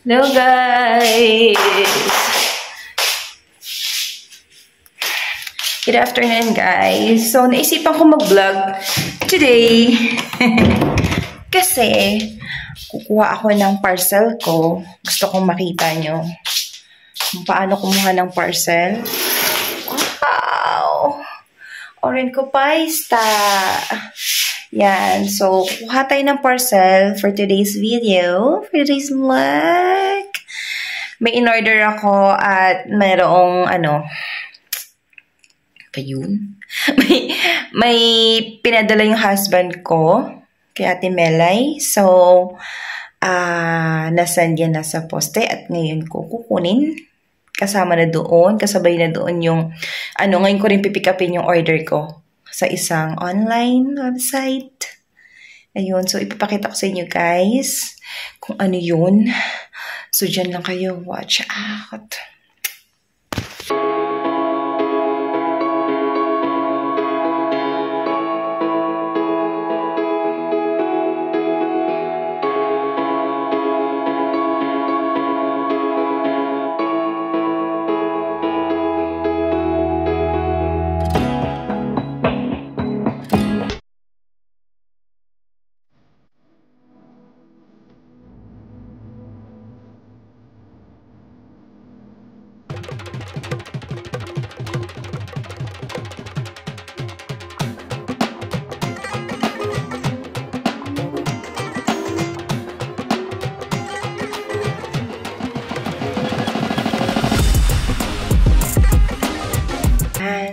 Hello guys! Good afternoon guys. So naisipan ko mag-vlog today kasi kukuha ako ng parcel ko. Gusto kong makita nyo kung paano kumuha ng parcel. Wow! Orange Paista! Yan. So, kuha tayo ng parcel for today's video. For today's vlog. May in-order ako at mayroong pa yun? may pinadala yung husband ko kay Ate Melay. So, nasaan yan nasa poste at ngayon ko kukunin. Kasama na doon. Kasabay na doon yung ngayon ko rin pipick upin yung order ko sa isang online website. Ayun. So, ipapakita ko sa inyo guys kung ano yun. So, dyan lang kayo. Watch out.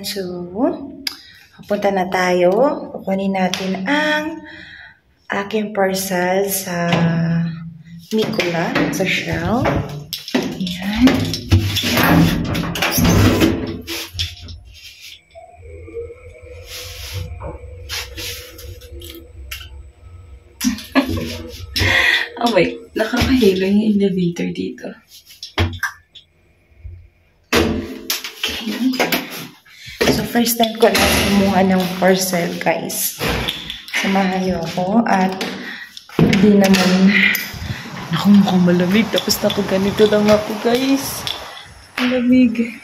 So, pupunta na tayo. Kukunin natin ang aking parcel sa Mikula, sa Shell. Ayan. Oh wait, nakakahilo yung elevator dito. So, first time ko lang kumuha ng parcel, guys. Samahan niyo ako at hindi naman ako mukhang malamig. Tapos ganito lang ako, guys. Malamig.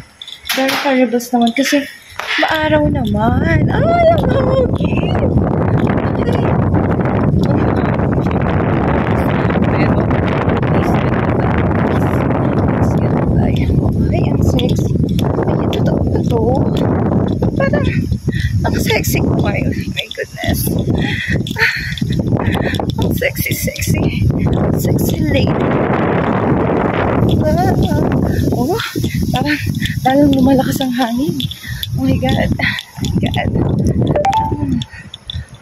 Very karibas naman kasi maaraw naman. Ay, ang hangin! Ay, ang sexy. Ay, totoo na to. Parang, ang sexy ko ngayon. My goodness. Ang sexy. Sexy lady. Oh, parang, lalong lumalakas ang hangin. Oh my God.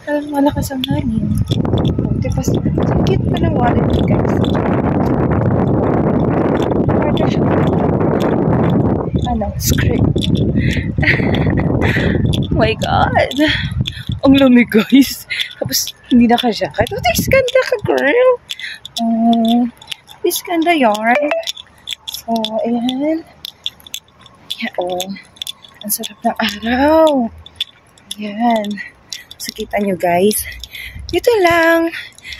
Lalong malakas ang hangin. Diba, sakit pa ng wallet ko, guys. Order siya. Script. Oh my God. Ang lamig, guys. Tapos, hindi naka-jacket. Oh, this ganda ka, girl. This ganda yarn. So, ayan. Ayan, oh. Ang sarap ng araw. Ayan. So, kita nyo, guys. Ito lang.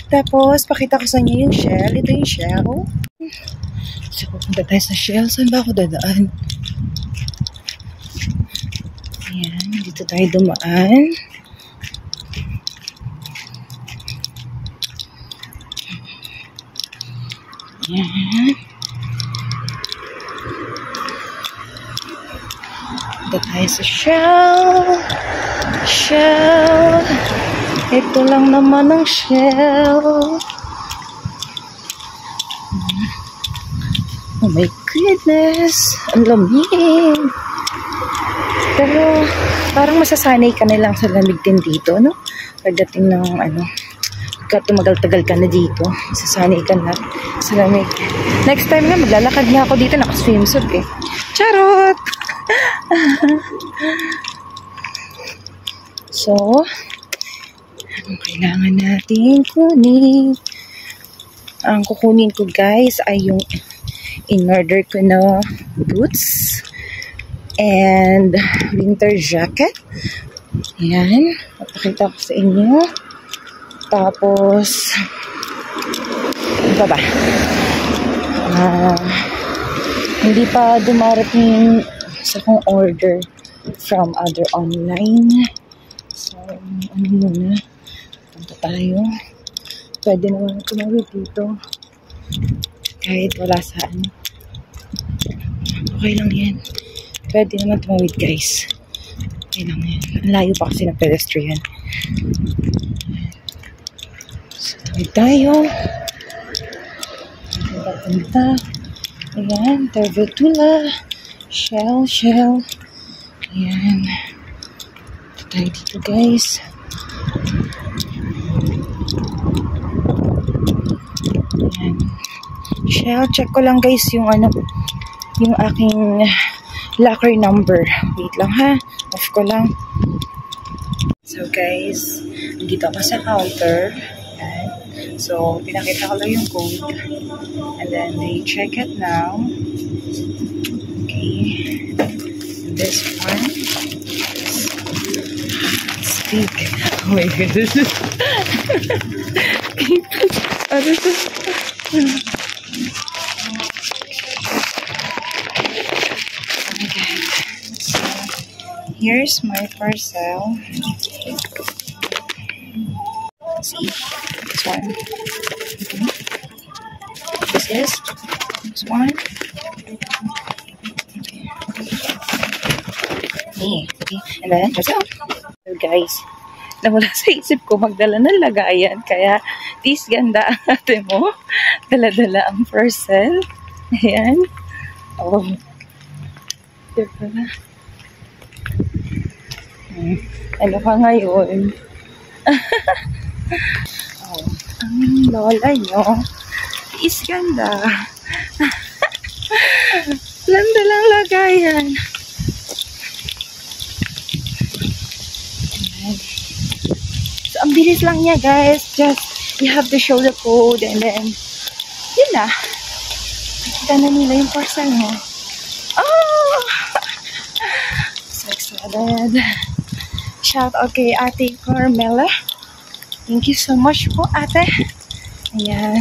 Tapos, pakita ko sa inyo yung shell. Ito yung shell. So, pupunta tayo sa shell. Saan ba ako dadaan? Ayan, dito tayo dumaan. Ayan. Dito tayo sa Shell. Ito lang naman ang Shell. Oh my goodness. Ang lamig. Pero, parang masasanay ka na lang sa lamig din dito, no? Pagdating ng, tumagal-tagal ka na dito, masasanay ka na sa lamig. Next time nga, maglalakad nga ako dito, naka-swimsuit eh. Charot! So, anong kailangan natin kunin? Ang kukunin ko, guys, ay yung in-order ko na boots and winter jacket. Ayan. Papakita ko sa inyo. Tapos, ano ba? Hindi pa dumarating sa kong order from other online. So, ano muna? Punta tayo. Pwede naman tumawid dito. Kahit wala saan. Okay lang yan. Pwede naman tumawid, guys. Okay lang yan. Ang layo pa kasi ng pedestrian. So, tawid tayo. Punta. Ayan, Tervetula. Shell. Ayan. Ito tayo dito, guys. Ayan. Shell, check ko lang, guys, yung yung aking locker number. Wait lang, ha? Off ko lang. So, guys, dito ako sa counter. Ayan. So, pinakita ko lang yung code. And then, they check it now. Okay. This one. Speak. Oh my goodness. Ano to? Okay. So, here's my parcel. See? This one. Okay. This one. Okay. And then, that's all. So, guys, nawala sa isip ko magdala ng lagayan. Kaya, this ganda ang ate mo. Dala-dala ang parcel. Ayan. Oh. Diba? Ano ka ngayon? Oh, ang lola nyo. Is ganda. Dalang lagayan. So, ang bilis lang niya, guys. Just, you have to show the code and then, yun na. Nakita na nila yung parcel mo. Oh! So excited. Shout out kay Ate Carmela. Thank you so much po, ate. Ayan.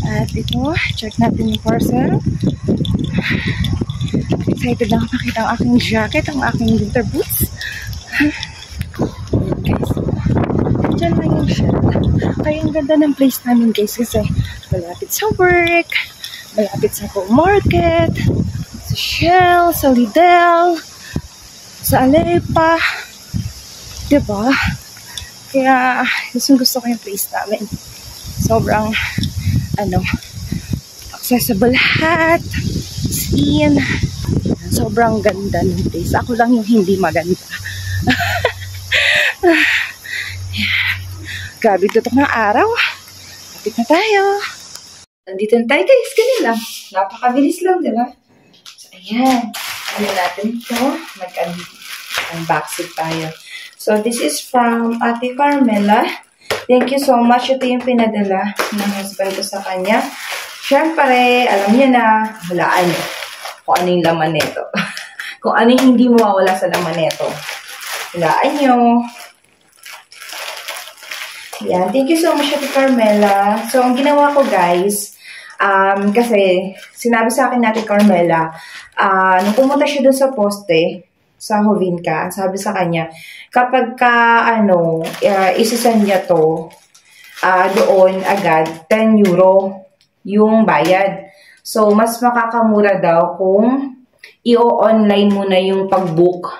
At ito, check natin yung parcel. Excited lang makita ang aking jacket, ang aking winter boots. Ayan, guys. Diyan lang yung shell. Kaya ang ganda ng place namin, guys, kasi malapit sa work, malapit sa market, sa Shell, sa Lidl, sa Alepa. Diba? Kaya, gusto ko yung place namin. Sobrang, accessible lahat. Skin. Sobrang ganda ng place. Ako lang yung hindi maganda. Grabe tutok ng araw. Kapit na tayo. Nandito na tayo, guys. Ganun lang. Napakabilis lang, diba? So, ayan. Ano natin ito? Mag-unboxing tayo. So, this is from Ate Carmela. Thank you so much. Ito yung pinadala ng husband ko sa kanya. Siyempre, alam niya na, hulaan niyo kung ano yung laman nito. Kung ano yung hindi mawawala sa laman nito. Hulaan niyo. Yan. Thank you so much, Ate Carmela. So, ang ginawa ko, guys, kasi sinabi sa akin Ate Carmela, nung pumunta siya doon sa poste, sa Hovinka, sabi sa kanya, kapag ka, isasend niya to, doon agad, 10 euro yung bayad. So, mas makakamura daw kung i-online mo na yung pag-book.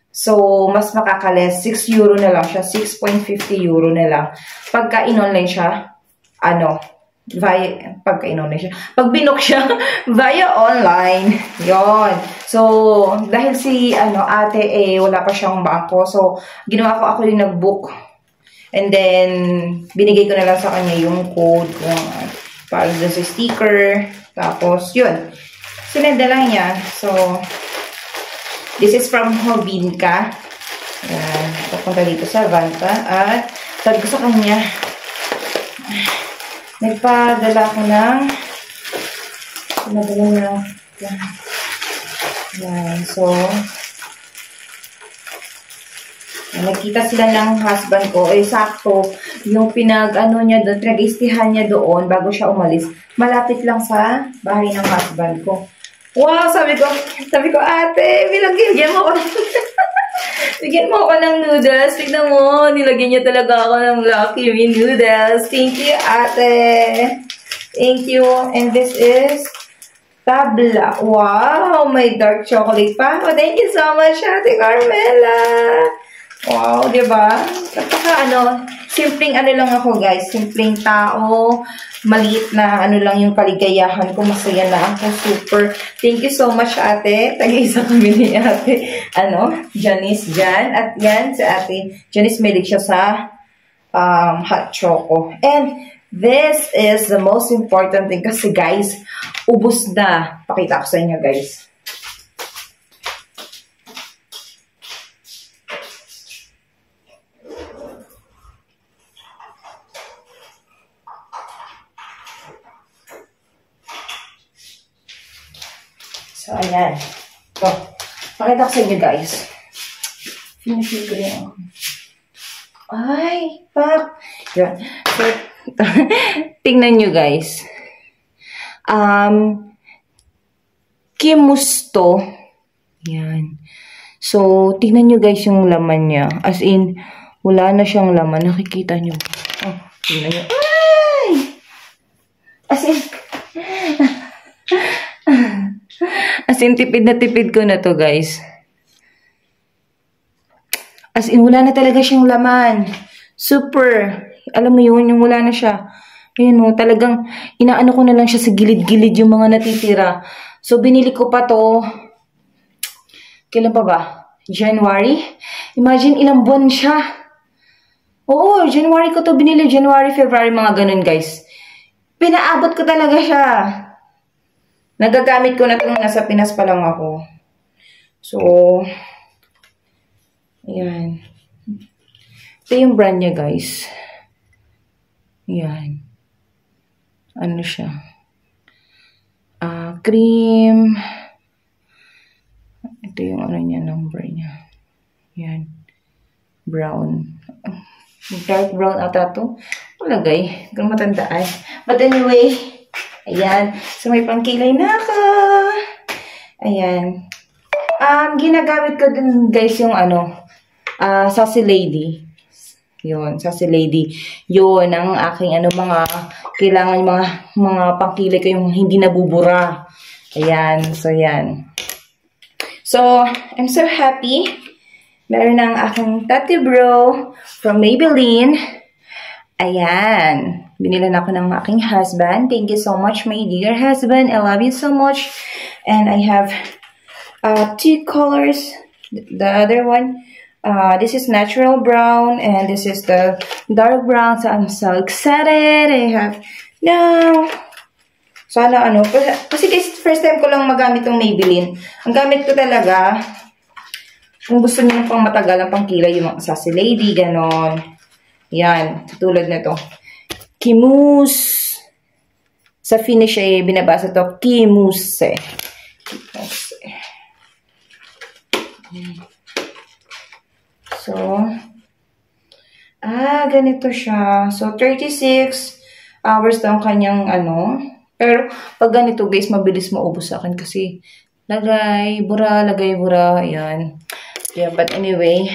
So, mas makakales, 6 euro na lang siya, 6.50 euro na lang. Pagka in-online siya, pag binook siya via online. Yon. So, dahil si ate wala pa siyang bangko. So, ginawa ko ako yung nag-book. And then binigay ko na lang sa kanya yung code para doon sa sticker. Tapos, yun. Sinenda lang niya. So, this is from Hovinka. Ayan. Papunta dito sa Vanta. At sabi ko sa kanya, nagpadala ko ng yan. So, Nagkita sila ng husband ko. Eh, sakto. Yung pinag-ano niya doon, pinag-istihan niya doon bago siya umalis. Malapit lang sa bahay ng husband ko. Wow, sabi ko, ate, bigyan mo ako bigyan mo ako ng noodles. Tignan mo, nilagyan niya talaga ako ng Lucky Me noodles. Thank you, ate. Thank you. And this is tabla. Wow, may dark chocolate pa. Oh, thank you so much, Ate Carmela. Wow, diba? Simpleng lang ako, guys. Simpleng tao. Maliit na lang yung kaligayahan ko. Masaya na ako. Super. Thank you so much, ate. Tag-isa kami ni ate. Janice Jan. At yan, si ate. Janice, mahilig siya sa hot choco. And this is the most important thing. Kasi, guys, ubos na. Pakita ko sa inyo, guys. So, ayan. So, pakita ko sa inyo, guys. Feel ko rin. Ay, pak. Yun. So, tingnan nyo, guys. Kimusto. Yan. So, tingnan nyo, guys, yung laman niya. As in, wala na siyang laman. Nakikita nyo. Oh, tingnan nyo. Ay! As in, tipid na tipid ko na to, guys. As in, wala na talaga siyang laman. Super. Alam mo yun, yung wala na siya. Ayun o, talagang inaano ko na lang siya sa gilid-gilid yung mga natitira. So, binili ko pa to. Kailan pa ba? January? Imagine, ilang buwan siya. Oo, January ko to binili. January, February, mga ganun, guys. Pinaabot ko talaga siya. Nagagamit ko na ito nung nasa Pinas pa lang ako. So, ayan. Ito yung brand niya, guys. Ayan. Ano siya? Cream. Ito yung ano niya, number niya. Ayan. Brown. Dark brown ata ito. Malagay. Kung matandaan. But anyway, ayan. So, may pangkilay na ako. Ayan. Ginagamit ko din, guys, yung Sassy Lady. Yun, Sassy Lady. Yun, ang aking mga kailangan mga pangkilay ko yung hindi nabubura. Ayan. So, yan. So, I'm so happy. Meron ng aking Tati Bro from Maybelline. Ayan. Binilan ako ng aking husband. Thank you so much, my dear husband. I love you so much. And I have two colors. The other one, this is natural brown. And this is the dark brown. So, I'm so excited. I have now. Sana kasi guys, first time ko lang magamit yung Maybelline. Ang gamit ko talaga, kung gusto niyo ng pang matagal ang pangkilay, yung Sassy Lady, ganon. Yan, tulad na to. Kimuse. Sa Finnish ay binabasa to, Kimuse. Kimuse. So, ganito siya. So, 36 hours daw ang kanyang Pero, pag ganito guys, mabilis maubos sa akin kasi lagay, bura. Ayan. Yeah, but anyway,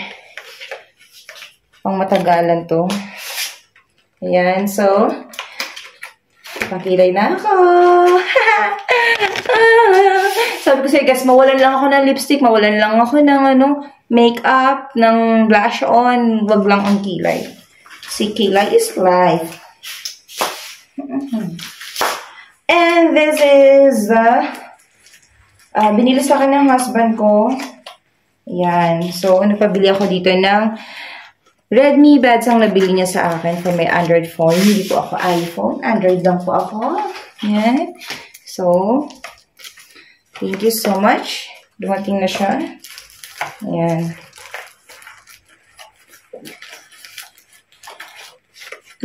pang matagalan to. Ayan, so, pakilay na ako. Sabi ko sa'yo guys, mawalan lang ako ng lipstick, mawalan lang ako ng makeup, ng blush on, wag lang ang kilay. Si kilay is life. And this is binili sa akin ng husband ko. Ayan. So, nagpabili ako dito ng Redmi Buds ang nabili niya sa akin for my Android phone. Hindi po ako iPhone. Android lang po ako. Ayan. So, thank you so much. Dumating na siya. Ayan.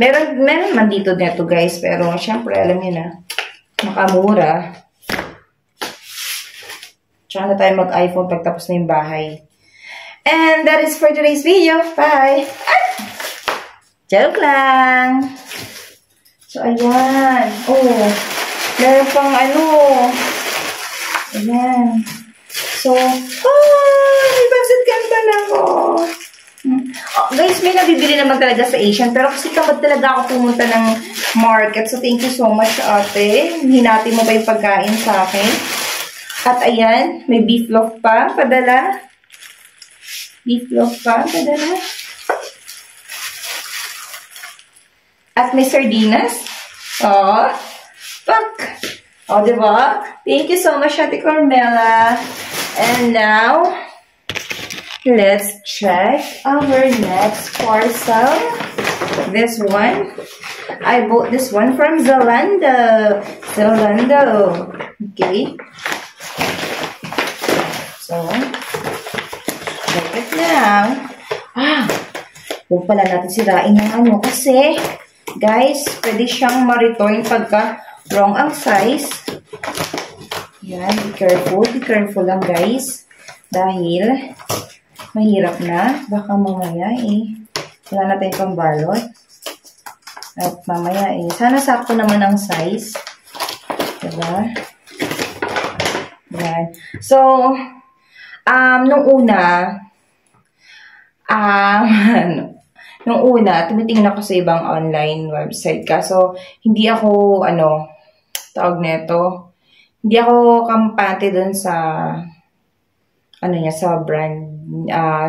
Meron man dito neto guys. Pero, syempre, alam niyo na. Makamura. Tsaka na tayo mag-iPhone pagtapos na yung bahay. And that is for today's video. Bye! Joke lang! So, ayan. Oh, meron pang ano. Ayan. So, may pansit canton ako. Oh, guys, may nabibili naman talaga sa Asian. Pero kasi tamad talaga ako pumunta ng market. So, thank you so much, ate. Hinati mo pa yung pagkain sa akin. At ayan, may beef loaf pa. Padala. Beef loaf pa. Padala. At may sardinas. Oh, fuck. Oh, diba? Thank you so much, Ate Carmela. And now, let's check our next parcel. This one. I bought this one from Zalando. Zalando. Okay. So, check it now. Huwag pala natin sirain ng ano kasi guys, pwede siyang ma-return pagka wrong ang size. Yan, be careful. Be careful lang guys. Dahil, mahirap na. Baka mamaya wala natin pambalot. At mamaya sana sakto naman ang size. Diba? Yan. So, nung una, tumitingin ako sa ibang online website. Kaso, hindi ako, tawag nito, hindi ako kampante dun sa, sa brand,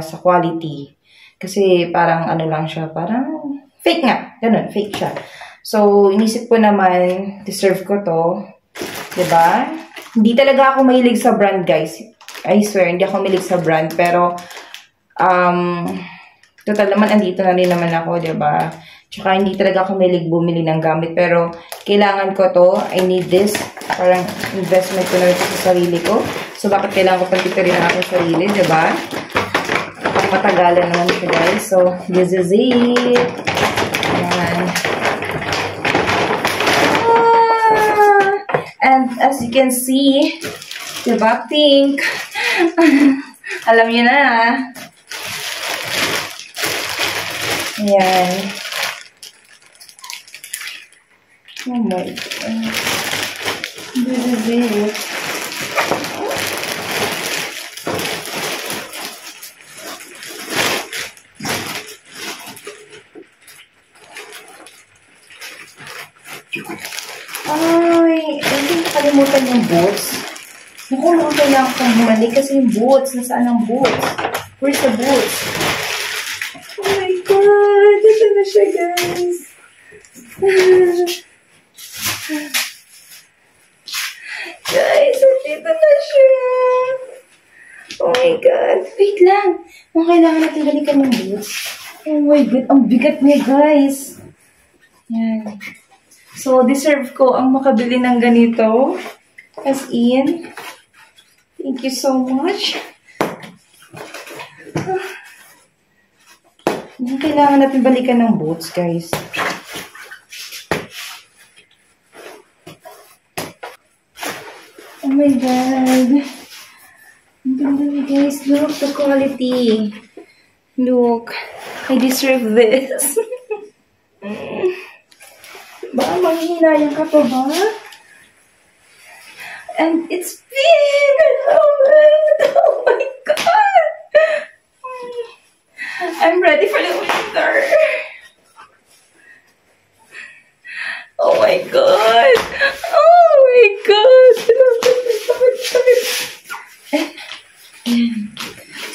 sa quality. Kasi parang, lang siya, parang fake nga. Ganun, fake siya. So, inisip ko naman, deserve ko to. Diba? Hindi talaga ako mahilig sa brand, guys. I swear, hindi ako mahilig sa brand. Pero, total naman, andito na rin naman ako, diba? Tsaka, hindi talaga ako mahilig bumili ng gamit. Pero, kailangan ko to. I need this. Parang investment ko na rin sa sarili ko. So, bakit kailangan ko pagtipirin ang aking sarili, diba? Pang matagalan naman siya, guys. So, this is it. Ayan. And, as you can see, diba? Pink. Alam niyo na, Ayan. Oh my God. This is it. Ay, hindi nakalimutan yung boots. Naku, kailangan kong bumalik kasi yung boots. Nasaan ang boots? Where's the boots? Oh my God! Ito na siya, guys. Guys, ito na siya. Oh my God. Wait lang. Kailangan natin balikan ng boots. Oh my God. Ang bigat niya, guys. Yan. So, deserve ko ang makabili ng ganito. As in. Thank you so much. Kailangan natin balikan ng boots, guys. Oh my God. Ang ganda niya, guys. Look, the quality. Look. I deserve this. Baka manghihinayang ka pa ba? And it's pink! I love it! Oh my God! I'm ready for the winter! Oh my God! Oh my God!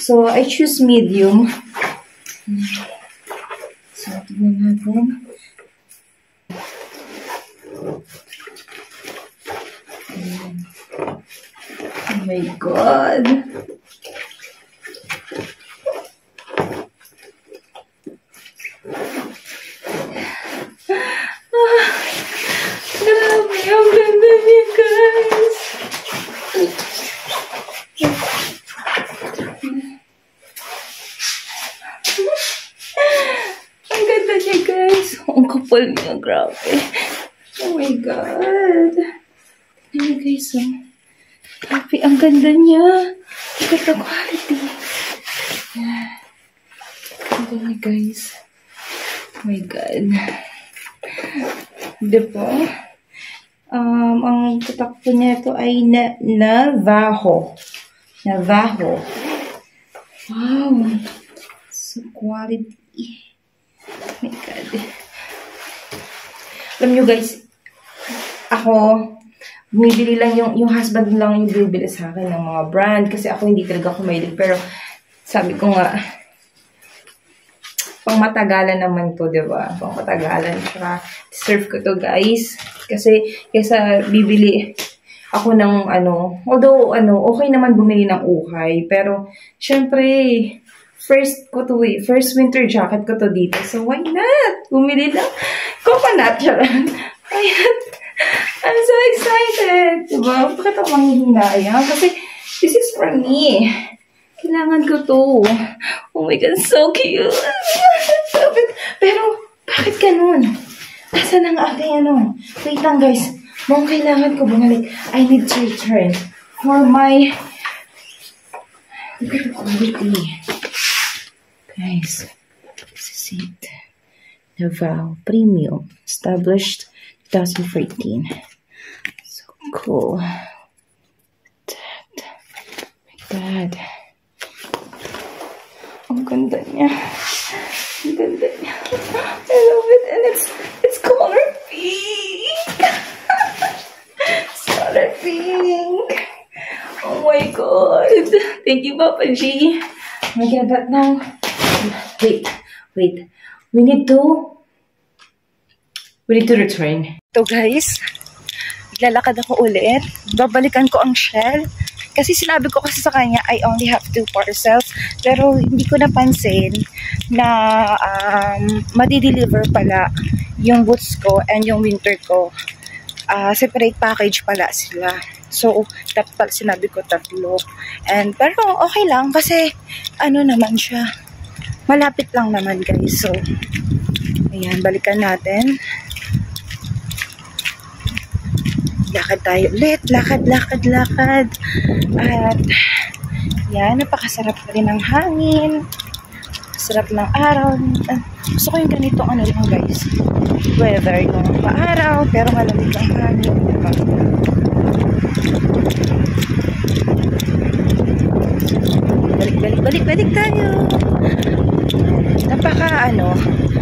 So, I choose medium. So, tignan natin. Oh my God. Grabe, ang ganda niya, guys. Ang ganda niya, guys. Ang kapal niya, grabe. Oh my God. Ayan, guys, Grabe, ang ganda niya. Look at the quality. Yeah. ganda niya, guys. Oh my God. Diba? Ang tatak po niya ito ay Navajo. Navajo. Wow. So quality. Oh my God. Alam nyo, guys, ako, bumibili lang yung husband lang yung bibili sa akin ng mga brand. Kasi ako hindi talaga kumahilig. Pero sabi ko nga, pang matagalan naman to, diba? Pang matagalan. Saka, deserve ko to, guys. Kasi, kaysa bibili ako ng, although, okay naman bumili ng uhay. Pero, syempre, first winter jacket ko to dito. So, why not? Bumili ng coconut. Ayan. I'm so excited. Diba? Bakit ako manghihinayang? Kasi, this is for me. Kailangan ko to. Oh my God, so cute. Pero, bakit ganun? Asan ang aking Wait lang, guys. Mukhang kailangan ko bumalik. I need to return for my... Look at the quality. Guys, this is it. Navajo Premium. Established 2014. So cool. My God. Ang ganda niya. Ang ganda niya. I love it. And it's color pink. It's color pink. Oh my God. Thank you, Papa G. I'm gonna get that now. Wait. We need to return. So guys, lalakad ako ulit. Babalikan ko ang shell. Kasi sinabi ko kasi sa kanya, I only have 2 parcels. Pero hindi ko napansin na madi-deliver pala yung boots ko and yung winter ko. Separate package pala sila. So, dapat sinabi ko 3. Pero okay lang kasi naman siya. Malapit lang naman, guys. So, ayan, balikan natin. Lakad tayo ulit. Lakad. At, yan, napakasarap pa rin ng hangin. Sarap ng araw. Gusto ko yung ganitong lang, guys. Weather yung maaraw, pero malamig ang hangin. Diba? Balik tayo.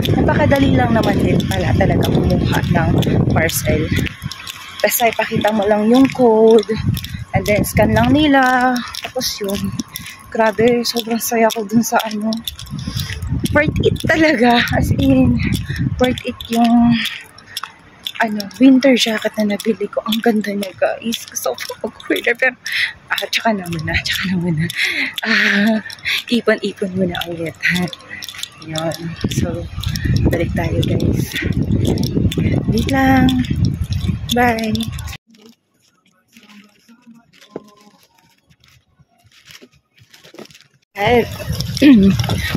Napakadali lang naman din pala talaga kumuha ng parcel. Tapos ay pakita mo lang yung code and then scan lang nila. Tapos yun. Grabe, sobrang saya ko dun sa worth it talaga. As in, worth it yung winter jacket na nabili ko. Ang ganda niya, guys. Gusto ko mag-order pero tsaka na muna. Ipon muna ulit. Yun. So, balik tayo, guys. Wait lang. Bye.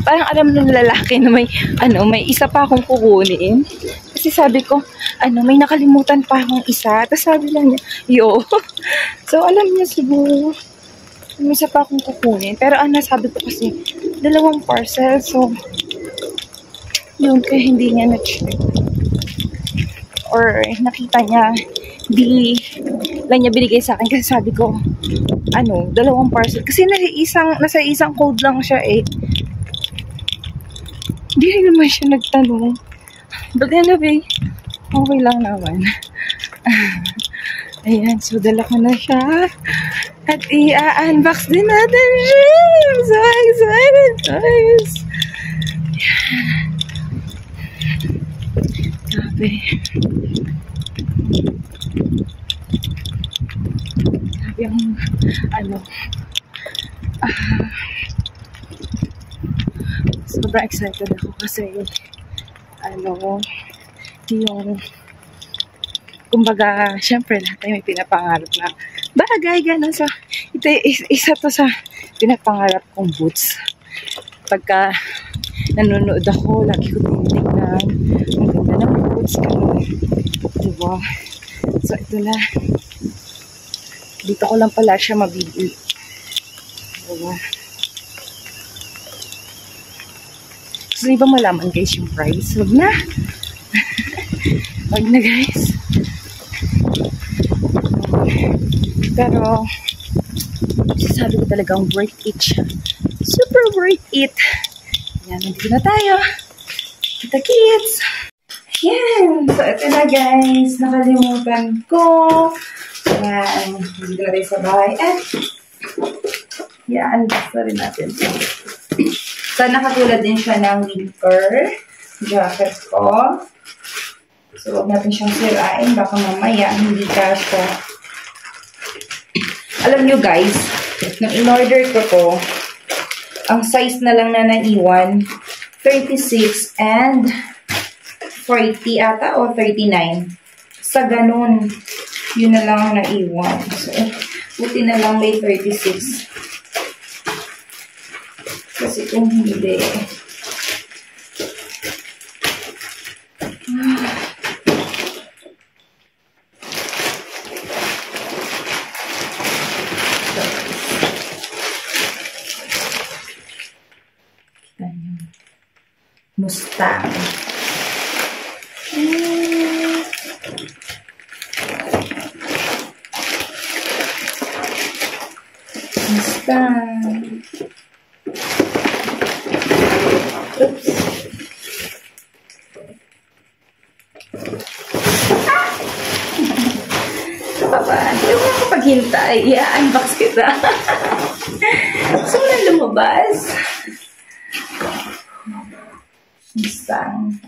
Parang alam ng lalaki na may isa pa akong kukunin. Kasi sabi ko, may nakalimutan pa akong isa. Tapos sabi lang niya, So, alam niya siguro, may isa pa akong kukunin. Pero sabi ko kasi, 2 parcel. So, yun, kaya hindi niya na-check. Or nakita niya, di lang niya binigay sa akin kasi sabi ko, 2 parcel. Kasi nasa isang code lang siya eh. Hindi naman siya nagtanong. But anyway, okay lang naman. Ayan, so dala ko na siya. At i-unbox din natin siya. I'm so excited, guys. Sabi ang sobrang excited ako kasi yung kumbaga, syempre lahat tayo may pinapangarap na bagay, gano'n. So, ito isa to sa pinapangarap kong boots. Pagka nanonood ako, lagi ko tinitignan ang ganda ng boots ko. Diba? So, ito na. Dito ko lang pala siya mabibili. Diba? Gusto niyo ba malaman guys yung price? Wag na. Wag na guys. Pero, sabi ko talagang worth it siya. Super worth it. Yan, nandito na tayo. Kita kids. Yan. So, ito na guys. Nakalimutan ko. Yan. Nandito na tayo sa bahay. At, yan. Basta rin natin. So, nakatulad din siya ng winter jacket ko. So, huwag natin siyang sirain. Baka mamaya, hindi kasya. Alam nyo guys, nung in-order ko to, ang size na lang na naiwan, 36 and 40 ata o 39. Sa ganun, yun na lang ang naiwan. So, buti na lang may 36. Kasi kung hindi, Mustang. Mustang. Oops. Papa, hindi mo ako paghintay. I-unbox kita. So, na lumabas. Mustang.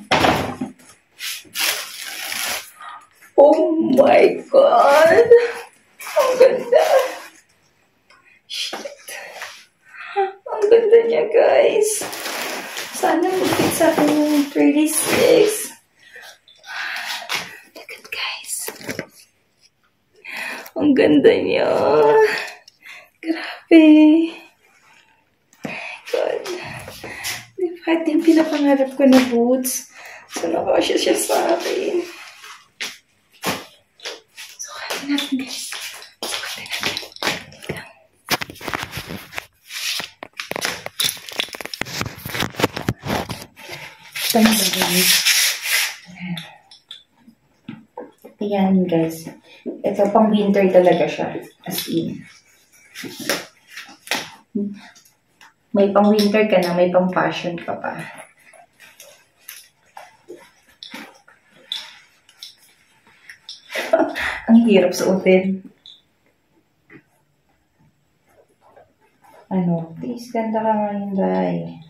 Oh my God! Ang ganda! Shit! Ang ganda niya, guys! Sana mag-fit sa akin yung 36. Look at guys! Ang ganda niya! Grabe! God! Ito yung pinapangarap ko na boots. So, nakasya siya sa akin. Sukatin natin, guys. Sukatin natin. Ito na ba, guys? Ayan, guys. Ito, pang winter talaga siya. As in. May pang winter ka na, may pang fashion ka pa. Ang hirap suotin. Ano? Please, ganda ka ngayon, Day.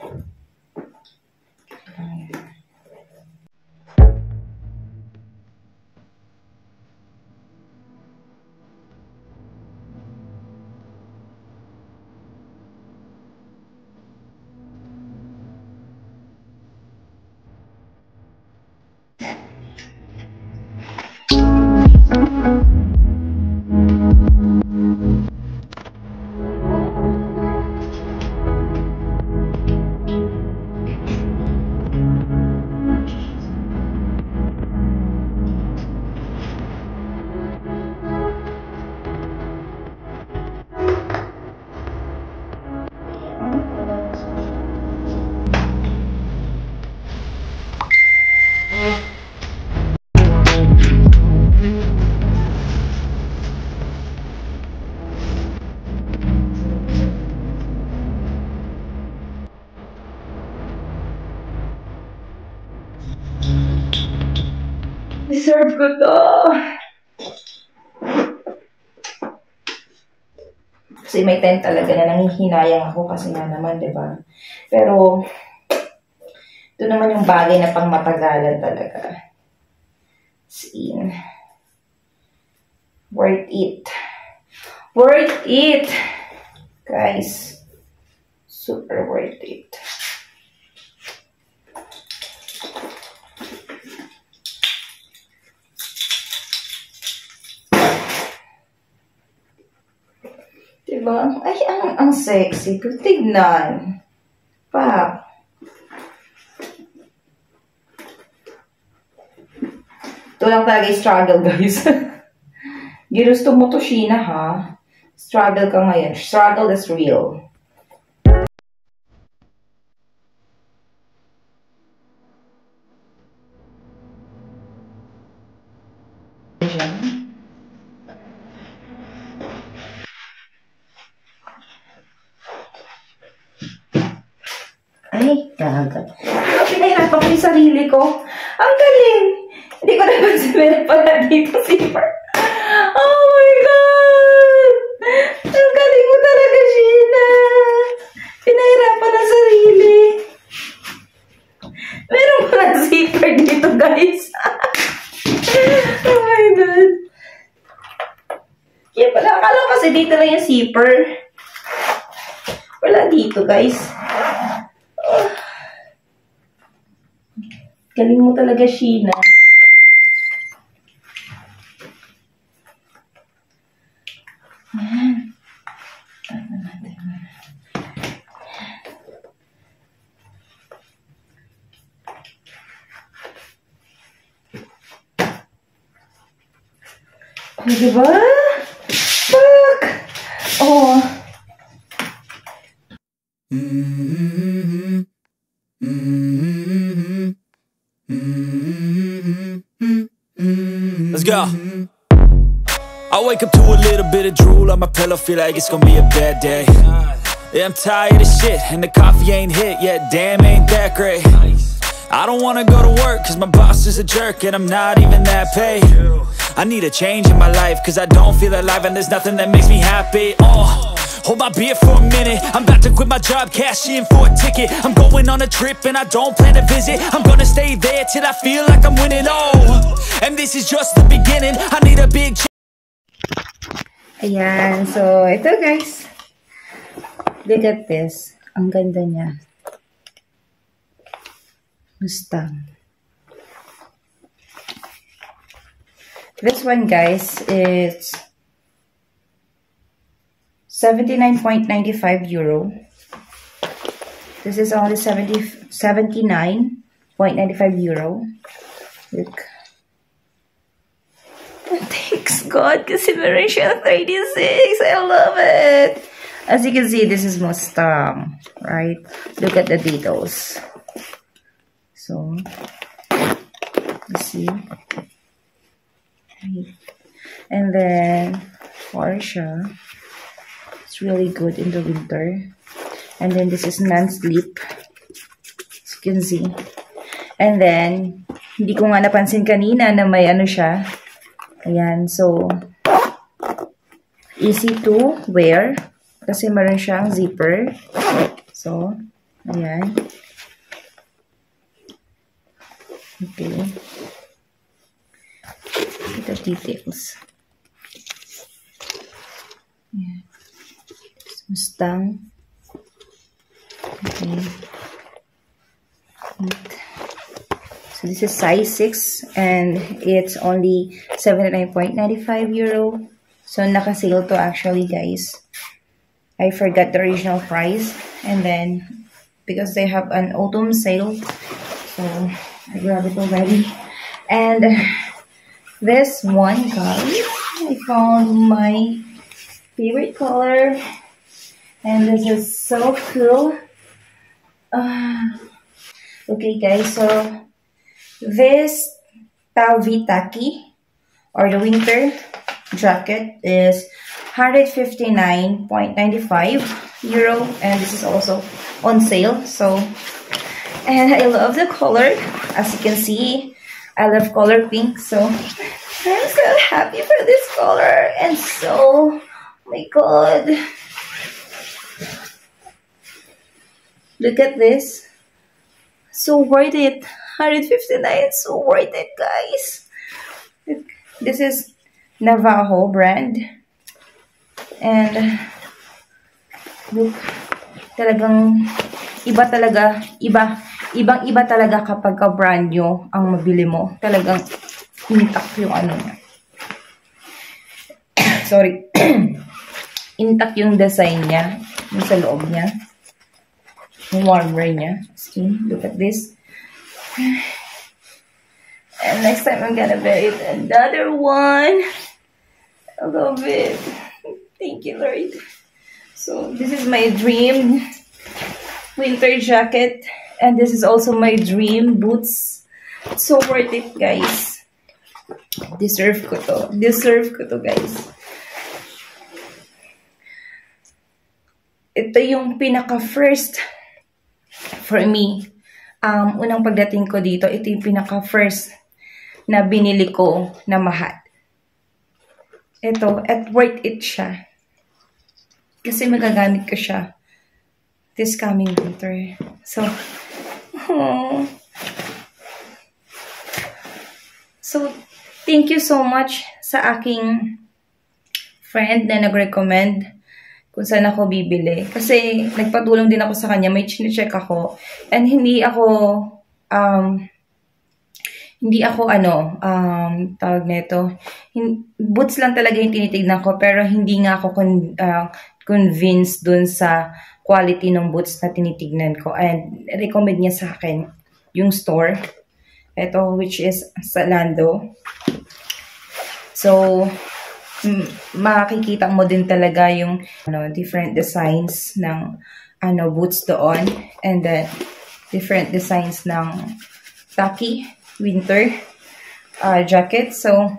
Deserve ko to. Kasi may time talaga na nanghihinayang ako kasi nga naman, diba? Pero, ito naman yung bagay na pang matagalan talaga. Scene. Worth it. Worth it! Guys, super worth it. Diba? Ay, ang sexy. Tignan. Pa. Ito lang talaga yung struggle, guys. Ginusto mo to, Sheena, ha? Struggle ka ngayon. Struggle is real. Ay, gaga. Pinahirapan ko yung sarili ko. Ang galing! Hindi ko napansin meron pala dito zipper. Oh my God! Ang galing mo talaga, Sheena. Pinahirapan ang sarili. Meron pala zipper dito, guys. Oh my God. Kaya pala, akala ko kasi dito lang yung zipper. Wala dito, guys. Oh. Galing mo talaga, Sheena. Ayan. Ano natin? Oh, diba? Fuck! Oh. Let's go. I wake up to a little bit of drool on my pillow, feel like it's gonna be a bad day. Yeah, I'm tired of shit, and the coffee ain't hit yet, damn, ain't that great. I don't wanna go to work, cause my boss is a jerk, and I'm not even that paid. I need a change in my life, cause I don't feel alive, and there's nothing that makes me happy. Hold my beer for a minute, I'm about to quit my job, cash in for a ticket. I'm going on a trip and I don't plan to visit. I'm gonna stay there till I feel like I'm winning, oh. And this is just the beginning, I need a big change. Ayan, so ito guys. Look at this. Ang ganda niya. Mustang. This one guys, it's 79.95 euro. This is only 79.95 euro. Look. Thanks God, kasi meron siya 36. I love it. As you can see, this is Mustang, right? Look at the details. So, let's see. And then, Porsche. It's really good in the winter. And then this is non-slip. As you can see. And then, hindi ko nga napansin kanina na may ano siya. Ayan, so, easy to wear. Kasi meron siyang zipper. So, ayan. Okay. The details. Ayan. Mustang. Okay. So this is size 6 and it's only 79.95 euro. So naka-sale to actually, guys. I forgot the original price, and then because they have an autumn sale, so I grabbed it already. And this one, guys, I found my favorite color. And this is so cool. Okay, guys, so this Talvitaki, or the winter jacket, is 159.95 euro, and this is also on sale. So, and I love the color. As you can see, I love color pink, so I'm so happy for this color. And so, oh my God. Look at this. So worth it. 159. So worth it, guys. Look, this is Navajo brand. And look, talagang iba talaga. Ibang-iba talaga kapag ka brand nyo ang mabili mo. Talagang intact yung ano niya. Sorry. Intact yung design niya. Yung sa loob niya. Warmer niya. Skin. Look at this. And next time I'm gonna wear it another one. I love it. Thank you, Lord. So this is my dream winter jacket, and this is also my dream boots. It's so worth it, guys. Deserve ko to. Deserve ko to, guys. Ito yung pinaka-first for me, unang pagdating ko dito, ito yung pinaka-first na binili ko na mahal. Ito, at worth it siya. Kasi magagamit ko siya this coming winter. So, So, thank you so much sa aking friend na nag-recommend kung saan ako bibili. Kasi, nagpatulong din ako sa kanya. May chine-check ako. And hindi ako, tawag nito, boots lang talaga yung tinitignan ko, pero hindi nga ako convinced dun sa quality ng boots na tinitignan ko. And recommend niya sa akin yung store. Ito, which is Zalando. So, makikita mo din talaga yung different designs ng boots doon. And then, different designs ng Taki winter jacket. So,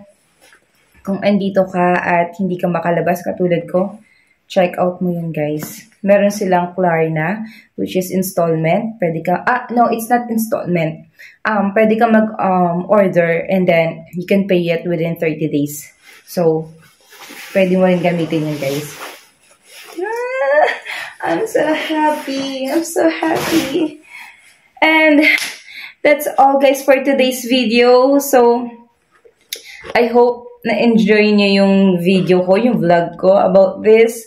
kung andito ka at hindi ka makalabas katulad ko, check out mo yun, guys. Meron silang Klarna, which is installment. Pwede ka, no, it's not installment. Pwede ka mag-order and then you can pay it within 30 days. So, pwede mo rin gamitin yun, guys. I'm so happy. I'm so happy. And that's all, guys, for today's video. So, I hope na-enjoy nyo yung video ko, yung vlog ko about this.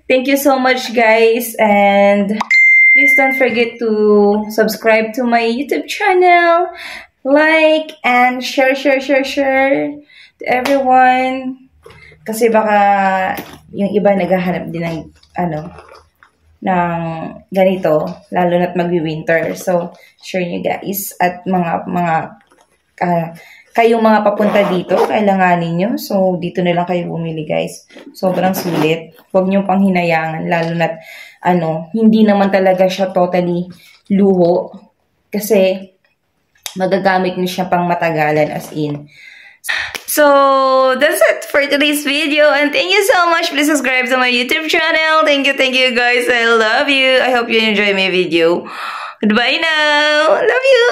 Thank you so much, guys. And please don't forget to subscribe to my YouTube channel. Like and share to everyone. Kasi baka yung iba naghahanap din ng ng ganito, lalo na't magwi-winter. So, share nyo, guys. At kayong mga papunta dito, kailanganin nyo. So, dito na lang kayo bumili, guys. Sobrang sulit. Huwag nyo pang hinayangan, lalo na't, hindi naman talaga siya totally luho. Kasi, magagamit nyo siya pang matagalan, as in. So, that's it for today's video. And thank you so much. Please subscribe to my YouTube channel. Thank you, guys. I love you. I hope you enjoy my video. Goodbye now. Love you.